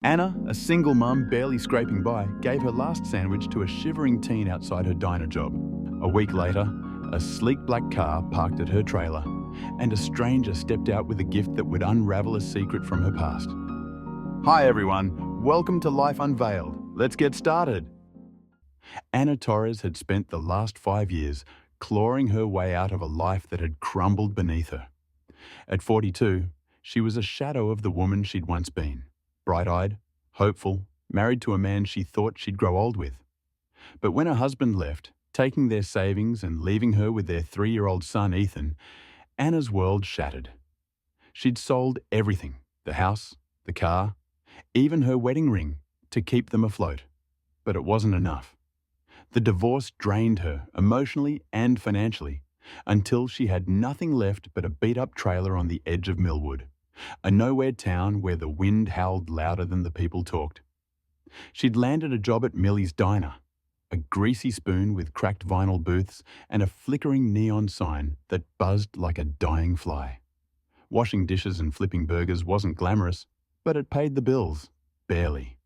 Anna, a single mum barely scraping by, gave her last sandwich to a shivering teen outside her diner job. A week later, a sleek black car parked at her trailer, and a stranger stepped out with a gift that would unravel a secret from her past. Hi everyone, welcome to Life Unveiled. Let's get started. Anna Torres had spent the last 5 years clawing her way out of a life that had crumbled beneath her. At 42, she was a shadow of the woman she'd once been. Bright-eyed, hopeful, married to a man she thought she'd grow old with. But when her husband left, taking their savings and leaving her with their 3-year-old son, Ethan, Anna's world shattered. She'd sold everything, the house, the car, even her wedding ring, to keep them afloat. But it wasn't enough. The divorce drained her emotionally and financially, until she had nothing left but a beat-up trailer on the edge of Millwood, a nowhere town where the wind howled louder than the people talked. She'd landed a job at Millie's Diner, a greasy spoon with cracked vinyl booths and a flickering neon sign that buzzed like a dying fly. Washing dishes and flipping burgers wasn't glamorous, but it paid the bills, barely.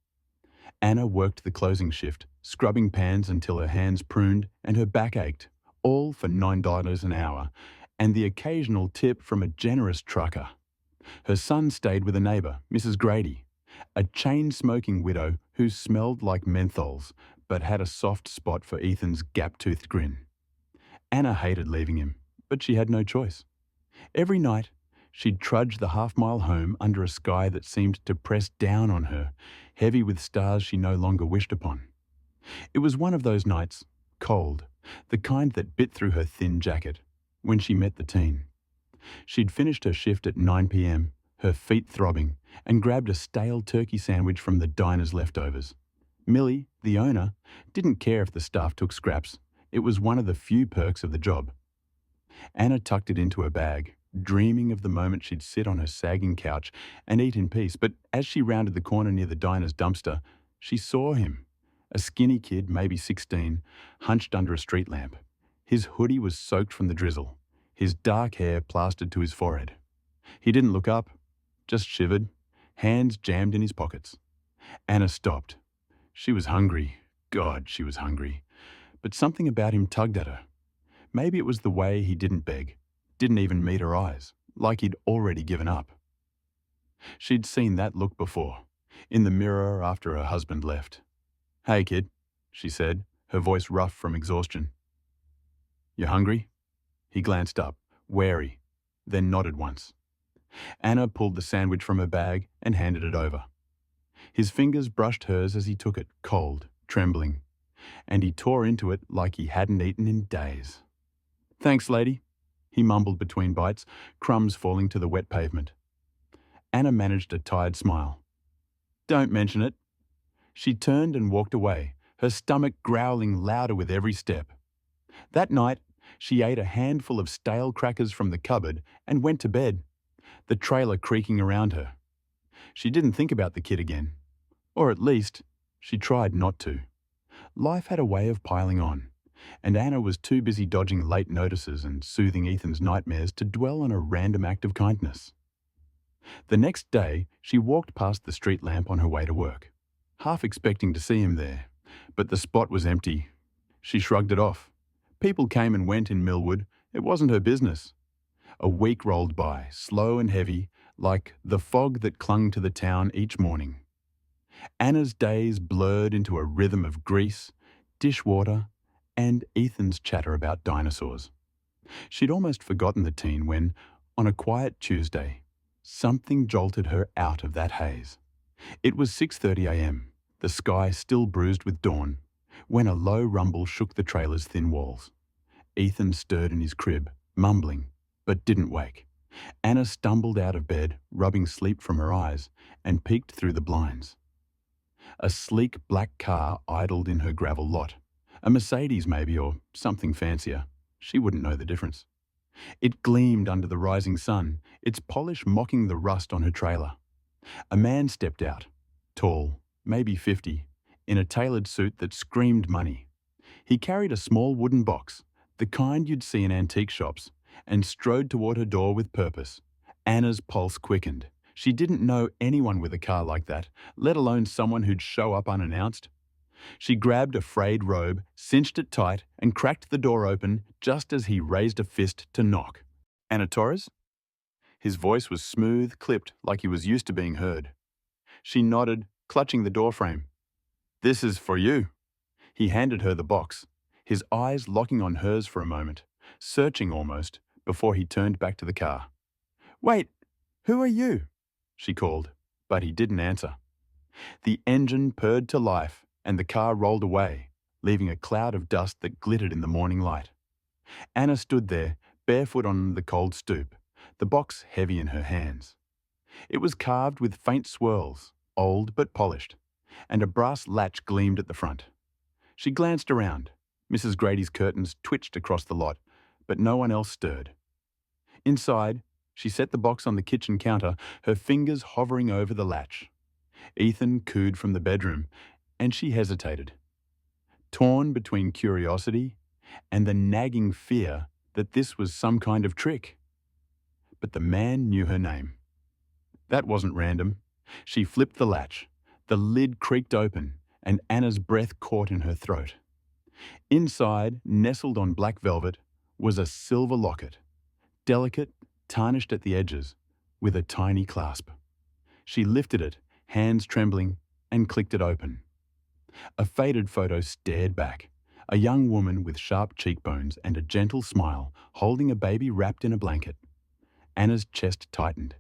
Anna worked the closing shift, scrubbing pans until her hands pruned and her back ached, all for $9 an hour, and the occasional tip from a generous trucker. Her son stayed with a neighbour, Mrs. Grady, a chain-smoking widow who smelled like menthols but had a soft spot for Ethan's gap-toothed grin. Anna hated leaving him, but she had no choice. Every night, she'd trudge the half-mile home under a sky that seemed to press down on her, heavy with stars she no longer wished upon. It was one of those nights, cold, the kind that bit through her thin jacket, when she met the teen. She'd finished her shift at 9 p.m., her feet throbbing, and grabbed a stale turkey sandwich from the diner's leftovers. Millie, the owner, didn't care if the staff took scraps. It was one of the few perks of the job. Anna tucked it into her bag, dreaming of the moment she'd sit on her sagging couch and eat in peace. But as she rounded the corner near the diner's dumpster, she saw him, a skinny kid, maybe 16, hunched under a street lamp. His hoodie was soaked from the drizzle, his dark hair plastered to his forehead. He didn't look up, just shivered, hands jammed in his pockets. Anna stopped. She was hungry. God, she was hungry. But something about him tugged at her. Maybe it was the way he didn't beg, didn't even meet her eyes, like he'd already given up. She'd seen that look before, in the mirror after her husband left. "Hey, kid," she said, her voice rough from exhaustion. "You hungry?" He glanced up, wary, then nodded once. Anna pulled the sandwich from her bag and handed it over. His fingers brushed hers as he took it, cold, trembling, and he tore into it like he hadn't eaten in days. "Thanks, lady," he mumbled between bites, crumbs falling to the wet pavement. Anna managed a tired smile. "Don't mention it." She turned and walked away, her stomach growling louder with every step. That night, she ate a handful of stale crackers from the cupboard and went to bed, the trailer creaking around her. She didn't think about the kid again. Or at least, she tried not to. Life had a way of piling on, and Anna was too busy dodging late notices and soothing Ethan's nightmares to dwell on a random act of kindness. The next day, she walked past the street lamp on her way to work, half expecting to see him there, but the spot was empty. She shrugged it off. People came and went in Millwood. It wasn't her business. A week rolled by, slow and heavy, like the fog that clung to the town each morning. Anna's days blurred into a rhythm of grease, dishwater, and Ethan's chatter about dinosaurs. She'd almost forgotten the teen when, on a quiet Tuesday, something jolted her out of that haze. It was 6:30 a.m., the sky still bruised with dawn, when a low rumble shook the trailer's thin walls. Ethan stirred in his crib, mumbling, but didn't wake. Anna stumbled out of bed, rubbing sleep from her eyes, and peeked through the blinds. A sleek black car idled in her gravel lot. A Mercedes maybe, or something fancier. She wouldn't know the difference. It gleamed under the rising sun, its polish mocking the rust on her trailer. A man stepped out, tall, maybe 50, in a tailored suit that screamed money. He carried a small wooden box, the kind you'd see in antique shops, and strode toward her door with purpose. Anna's pulse quickened. She didn't know anyone with a car like that, let alone someone who'd show up unannounced. She grabbed a frayed robe, cinched it tight, and cracked the door open just as he raised a fist to knock. "Anna Torres?" His voice was smooth, clipped, like he was used to being heard. She nodded, clutching the doorframe. "This is for you." He handed her the box, his eyes locking on hers for a moment, searching almost, before he turned back to the car. "Wait, who are you?" she called, but he didn't answer. The engine purred to life, and the car rolled away, leaving a cloud of dust that glittered in the morning light. Anna stood there, barefoot on the cold stoop, the box heavy in her hands. It was carved with faint swirls, old but polished, and a brass latch gleamed at the front. She glanced around. Mrs. Grady's curtains twitched across the lot, but no one else stirred. Inside, she set the box on the kitchen counter, her fingers hovering over the latch. Ethan cooed from the bedroom, and she hesitated, torn between curiosity and the nagging fear that this was some kind of trick. But the man knew her name. That wasn't random. She flipped the latch. The lid creaked open, and Anna's breath caught in her throat. Inside, nestled on black velvet, was a silver locket, delicate, tarnished at the edges, with a tiny clasp. She lifted it, hands trembling, and clicked it open. A faded photo stared back, a young woman with sharp cheekbones and a gentle smile, holding a baby wrapped in a blanket. Anna's chest tightened.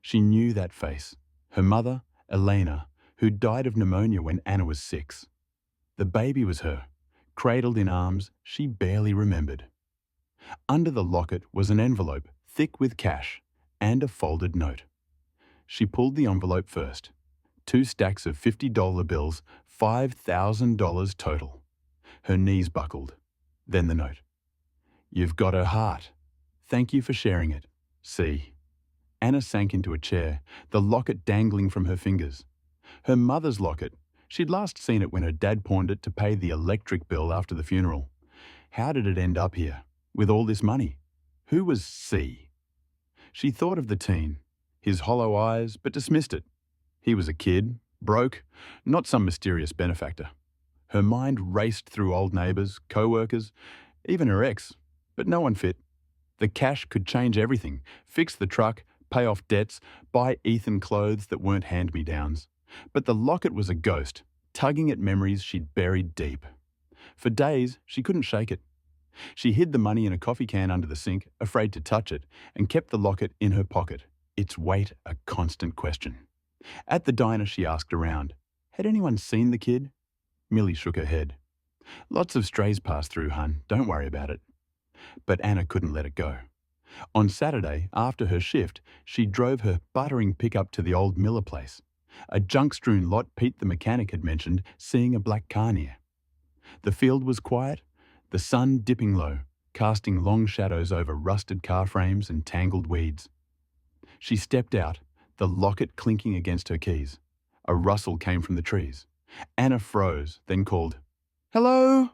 She knew that face, her mother, Elena, who died of pneumonia when Anna was 6. The baby was her, cradled in arms she barely remembered. Under the locket was an envelope, thick with cash, and a folded note. She pulled the envelope first. 2 stacks of $50 bills, $5,000 total. Her knees buckled. Then the note. "You've got her heart. Thank you for sharing it. See." Anna sank into a chair, the locket dangling from her fingers. Her mother's locket. She'd last seen it when her dad pawned it to pay the electric bill after the funeral. How did it end up here, with all this money? Who was C? She thought of the teen, his hollow eyes, but dismissed it. He was a kid, broke, not some mysterious benefactor. Her mind raced through old neighbours, co-workers, even her ex, but no one fit. The cash could change everything, fix the truck, pay off debts, buy Ethan clothes that weren't hand-me-downs. But the locket was a ghost, tugging at memories she'd buried deep. For days, she couldn't shake it. She hid the money in a coffee can under the sink, afraid to touch it, and kept the locket in her pocket, its weight a constant question. At the diner, she asked around, had anyone seen the kid? Millie shook her head. "Lots of strays pass through, hun. Don't worry about it." But Anna couldn't let it go. On Saturday, after her shift, she drove her buttering pickup to the old Miller place, a junk-strewn lot Pete the mechanic had mentioned seeing a black car near. The field was quiet, the sun dipping low, casting long shadows over rusted car frames and tangled weeds. She stepped out, the locket clinking against her keys. A rustle came from the trees. Anna froze, then called, "Hello?"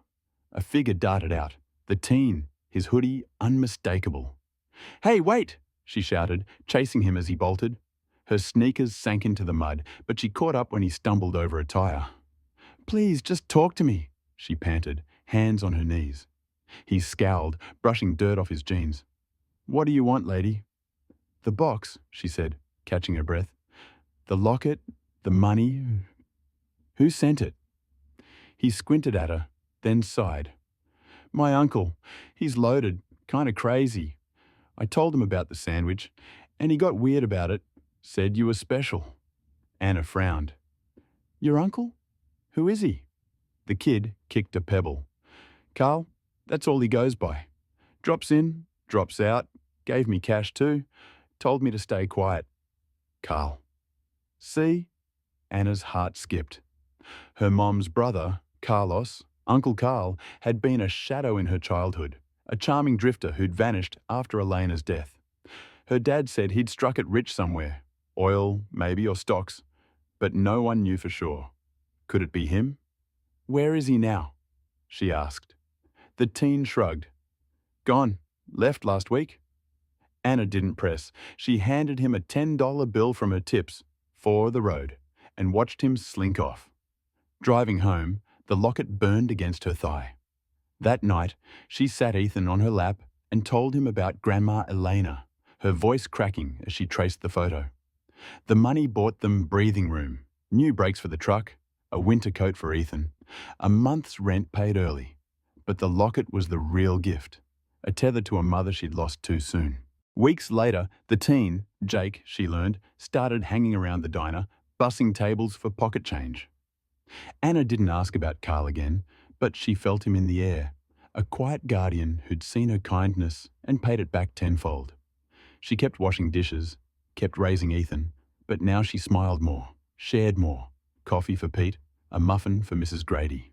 A figure darted out, the teen, his hoodie unmistakable. "Hey, wait!" she shouted, chasing him as he bolted. Her sneakers sank into the mud, but she caught up when he stumbled over a tire. "Please, just talk to me," she panted, hands on her knees. He scowled, brushing dirt off his jeans. "What do you want, lady?" "The box," she said, catching her breath. "The locket, the money. Who sent it?" He squinted at her, then sighed. "My uncle. He's loaded, kind of crazy. I told him about the sandwich, and he got weird about it, said you were special." Anna frowned. "Your uncle? Who is he?" The kid kicked a pebble. "Carl, that's all he goes by. Drops in, drops out, gave me cash too, told me to stay quiet. Carl." "See?" Anna's heart skipped. Her mom's brother, Carlos, Uncle Carl, had been a shadow in her childhood, a charming drifter who'd vanished after Elena's death. Her dad said he'd struck it rich somewhere, oil, maybe, or stocks, but no one knew for sure. Could it be him? "Where is he now?" she asked. The teen shrugged. "Gone. Left last week." Anna didn't press. She handed him a $10 bill from her tips for the road and watched him slink off. Driving home, the locket burned against her thigh. That night, she sat Ethan on her lap and told him about Grandma Elena, her voice cracking as she traced the photo. The money bought them breathing room, new brakes for the truck, a winter coat for Ethan, a month's rent paid early. But the locket was the real gift, a tether to a mother she'd lost too soon. Weeks later, the teen, Jake, she learned, started hanging around the diner, bussing tables for pocket change. Anna didn't ask about Carl again, but she felt him in the air, a quiet guardian who'd seen her kindness and paid it back tenfold. She kept washing dishes, kept raising Ethan, but now she smiled more, shared more. Coffee for Pete, a muffin for Mrs. Grady.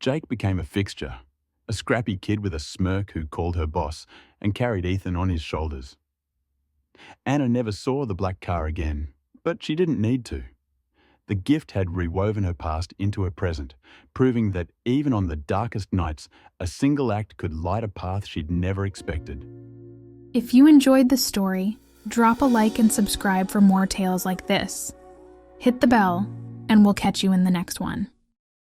Jake became a fixture, a scrappy kid with a smirk who called her boss and carried Ethan on his shoulders. Anna never saw the black car again, but she didn't need to. The gift had rewoven her past into her present, proving that even on the darkest nights, a single act could light a path she'd never expected. If you enjoyed the story, drop a like and subscribe for more tales like this. Hit the bell, and we'll catch you in the next one.